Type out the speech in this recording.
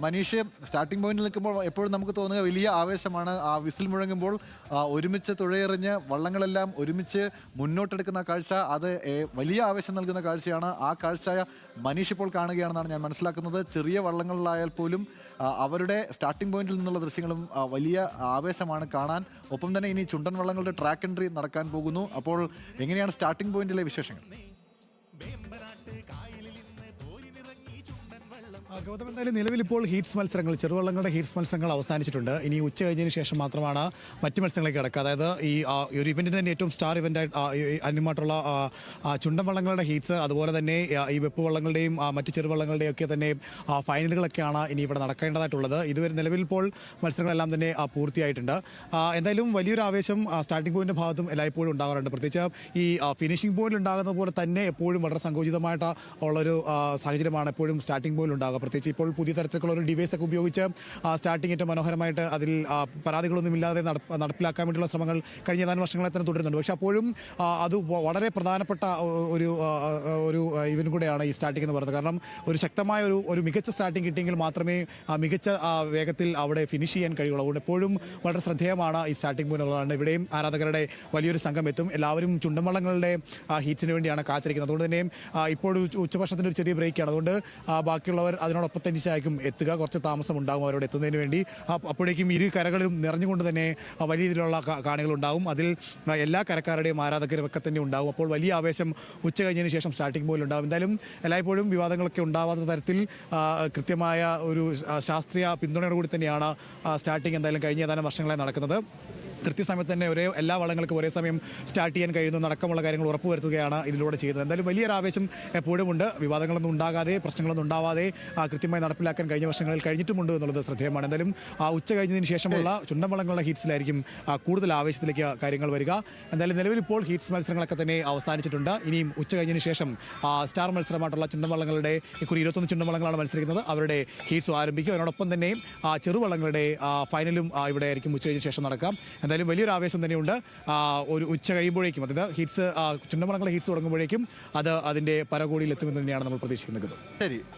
Manish, starting പോയിന്റിൽ നിൽക്കുമ്പോൾ എപ്പോഴും നമുക്ക് തോന്നുക വലിയ ആവേശമാണ്. ആ വിസിൽ മുഴങ്ങുമ്പോൾ ഒരുമിച്ച് തുഴയെറിഞ്ഞ് വള്ളങ്ങളെല്ലാം ഒരുമിച്ച് മുന്നോട്ടെടുക്കുന്ന കാഴ്ച, അത് വലിയ ആവേശം നൽകുന്ന കാഴ്ചയാണ്. ആ കാഴ്ച മനീഷ് ഇപ്പോൾ കാണുകയാണെന്നാണ് ഞാൻ മനസ്സിലാക്കുന്നത്. ചെറിയ വള്ളങ്ങളിലായാൽ പോലും അവരുടെ സ്റ്റാർട്ടിംഗ് പോയിന്റിൽ നിന്നുള്ള ദൃശ്യങ്ങളും വലിയ ആവേശമാണ് കാണാൻ. ഒപ്പം തന്നെ ഇനി ചുണ്ടൻ വള്ളങ്ങളുടെ ട്രാക്ക് എൻട്രി നടക്കാൻ പോകുന്നു. അപ്പോൾ എങ്ങനെയാണ് സ്റ്റാർട്ടിംഗ് പോയിന്റിലെ വിശേഷങ്ങൾ? ഗൗതം, എന്തായാലും നിലവിൽ ഇപ്പോൾ ഹീറ്റ്സ് മത്സരങ്ങൾ, ചെറുവള്ളങ്ങളുടെ ഹീറ്റ്സ് മത്സരങ്ങൾ അവസാനിച്ചിട്ടുണ്ട്. ഇനി ഉച്ച കഴിഞ്ഞതിന് ശേഷം മാത്രമാണ് മറ്റ് മത്സരങ്ങളിലേക്ക് കിടക്കുക. അതായത് ഈ ഒരു ഇവന്റിന് തന്നെ ഏറ്റവും സ്റ്റാർ ഇവന്റായിട്ട് അന്യമായിട്ടുള്ള ചുണ്ടൻ വള്ളങ്ങളുടെ ഹീറ്റ്സ്, അതുപോലെ തന്നെ ഈ വെപ്പ് വള്ളങ്ങളുടെയും മറ്റ് ചെറുവള്ളങ്ങളുടെയും ഒക്കെ തന്നെ ഫൈനലുകളൊക്കെയാണ് ഇനി ഇവിടെ നടക്കേണ്ടതായിട്ടുള്ളത്. ഇതുവരെ നിലവിൽ ഇപ്പോൾ മത്സരങ്ങളെല്ലാം തന്നെ പൂർത്തിയായിട്ടുണ്ട്. എന്തായാലും വലിയൊരു ആവേശം സ്റ്റാർട്ടിംഗ് പോയിന്റിന്റെ ഭാഗത്തും എല്ലായ്പ്പോഴും ഉണ്ടാകാറുണ്ട്. പ്രത്യേകിച്ച് ഈ ഫിനിഷിംഗ് പോയിന്റിൽ ഉണ്ടാകുന്ന പോലെ തന്നെ എപ്പോഴും വളരെ സങ്കോചിതമായിട്ട് ഉള്ളൊരു സാഹചര്യമാണ് എപ്പോഴും സ്റ്റാർട്ടിംഗ് പോയിന്റിൽ ഉണ്ടാകുക. പ്രത്യേകിച്ച് ഇപ്പോൾ പുതിയ തരത്തിലുള്ള ഒരു ഡിവൈസ് ഒക്കെ ഉപയോഗിച്ച് സ്റ്റാർട്ടിംഗ് ഏറ്റവും മനോഹരമായിട്ട് അതിൽ പരാതികളൊന്നും ഇല്ലാതെ നടപ്പിലാക്കാൻ വേണ്ടിയുള്ള ശ്രമങ്ങൾ കഴിഞ്ഞ ഏതാനും വർഷങ്ങളെ തന്നെ തുടരുന്നുണ്ട്. പക്ഷേ അപ്പോഴും അത് വളരെ പ്രധാനപ്പെട്ട ഒരു ഇവന്റ് കൂടെയാണ് ഈ സ്റ്റാർട്ടിംഗ് എന്ന് പറയുന്നത്. കാരണം ഒരു ശക്തമായ ഒരു മികച്ച സ്റ്റാർട്ടിംഗ് കിട്ടിയെങ്കിൽ മാത്രമേ മികച്ച വേഗത്തിൽ അവിടെ ഫിനിഷ് ചെയ്യാൻ കഴിയുള്ളൂ. അതുകൊണ്ട് എപ്പോഴും വളരെ ശ്രദ്ധേയമാണ് ഈ സ്റ്റാർട്ടിംഗ് പോയിന്റ് ഉള്ളതാണ്. ഇവിടെയും ആരാധകരുടെ വലിയൊരു സംഘം എത്തും. എല്ലാവരും ചുണ്ടൻവള്ളങ്ങളുടെ ഹീറ്റ്സിന് വേണ്ടിയാണ് കാത്തിരിക്കുന്നത്. അതുകൊണ്ട് തന്നെ ഇപ്പോൾ ഉച്ചഭക്ഷണത്തിൻ്റെ ഒരു ചെറിയ ബ്രേക്കാണ്. അതുകൊണ്ട് ബാക്കിയുള്ളവർ അതിനോടൊപ്പം തന്നെയായിരിക്കും എത്തുക. കുറച്ച് താമസം ഉണ്ടാകും അവരോട് എത്തുന്നതിന് വേണ്ടി. അപ്പോഴേക്കും ഇരു കരകളിലും നിറഞ്ഞുകൊണ്ട് തന്നെ വലിയ രീതിയിലുള്ള കാണികളുണ്ടാകും. അതിൽ എല്ലാ കരക്കാരുടെയും ആരാധകരും ഒക്കെ തന്നെ ഉണ്ടാകും. അപ്പോൾ വലിയ ആവേശം ഉച്ച കഴിഞ്ഞതിന് ശേഷം സ്റ്റാർട്ടിംഗ് പോയിന്റ് ഉണ്ടാകും. എന്തായാലും എല്ലായ്പ്പോഴും വിവാദങ്ങളൊക്കെ ഉണ്ടാവാത്ത തരത്തിൽ കൃത്യമായ ഒരു ശാസ്ത്രീയ പിന്തുണയോടുകൂടി തന്നെയാണ് സ്റ്റാർട്ടിംഗ് എന്തായാലും കഴിഞ്ഞ ഏതാനും വർഷങ്ങളായി നടക്കുന്നത്. കൃത്യസമയത്ത് തന്നെ എല്ലാ വള്ളങ്ങൾക്കും ഒരേ സമയം സ്റ്റാർട്ട് ചെയ്യാൻ കഴിയുന്നു അടക്കമുള്ള കാര്യങ്ങൾ ഉറപ്പുവരുത്തുകയാണ് ഇതിലൂടെ ചെയ്യുന്നത്. എന്തായാലും വലിയൊരു ആവേശം എപ്പോഴും ഉണ്ട്. വിവാദങ്ങളൊന്നും ഉണ്ടാകാതെ, പ്രശ്നങ്ങളൊന്നും ഉണ്ടാവാതെ കൃത്യമായി നടപ്പിലാക്കാൻ കഴിഞ്ഞ വർഷങ്ങളിൽ കഴിഞ്ഞിട്ടുമുണ്ട് എന്നുള്ളത് ശ്രദ്ധേയമാണ്. എന്തായാലും ഉച്ച കഴിഞ്ഞതിന് ശേഷമുള്ള ചുണ്ടൻ വള്ളങ്ങളുടെ ഹീറ്റ്സിലായിരിക്കും കൂടുതൽ ആവേശത്തിലേക്ക് കാര്യങ്ങൾ വരിക. എന്തായാലും നിലവിൽ ഇപ്പോൾ ഹീറ്റ്സ് മത്സരങ്ങളൊക്കെ തന്നെ അവസാനിച്ചിട്ടുണ്ട്. ഇനിയും ഉച്ച കഴിഞ്ഞതിന് ശേഷം സ്റ്റാർ മത്സരമായിട്ടുള്ള ചുണ്ടൻ വള്ളങ്ങളുടെ 21 ചുണ്ടൻ വള്ളങ്ങളാണ് മത്സരിക്കുന്നത്. അവരുടെ ഹീറ്റ്സ് ആരംഭിക്കും. അതിനോടൊപ്പം തന്നെ ചെറുവള്ളങ്ങളുടെ ഫൈനലും ഇവിടെ ആയിരിക്കും ഉച്ച കഴിഞ്ഞ ശേഷം നടക്കാം. എന്തായാലും വലിയൊരു ആവേശം തന്നെയുണ്ട്. ഒരു ഉച്ച കഴിയുമ്പോഴേക്കും, അതായത് ഹീറ്റ്സ് ചുണ്ടൻവള്ളങ്ങളുടെ ഹീറ്റ്സ് തുടങ്ങുമ്പോഴേക്കും അത് അതിൻ്റെ പരകോടിയിൽ എത്തുമെന്ന് തന്നെയാണ് നമ്മൾ പ്രതീക്ഷിക്കുന്നത്. ശരി.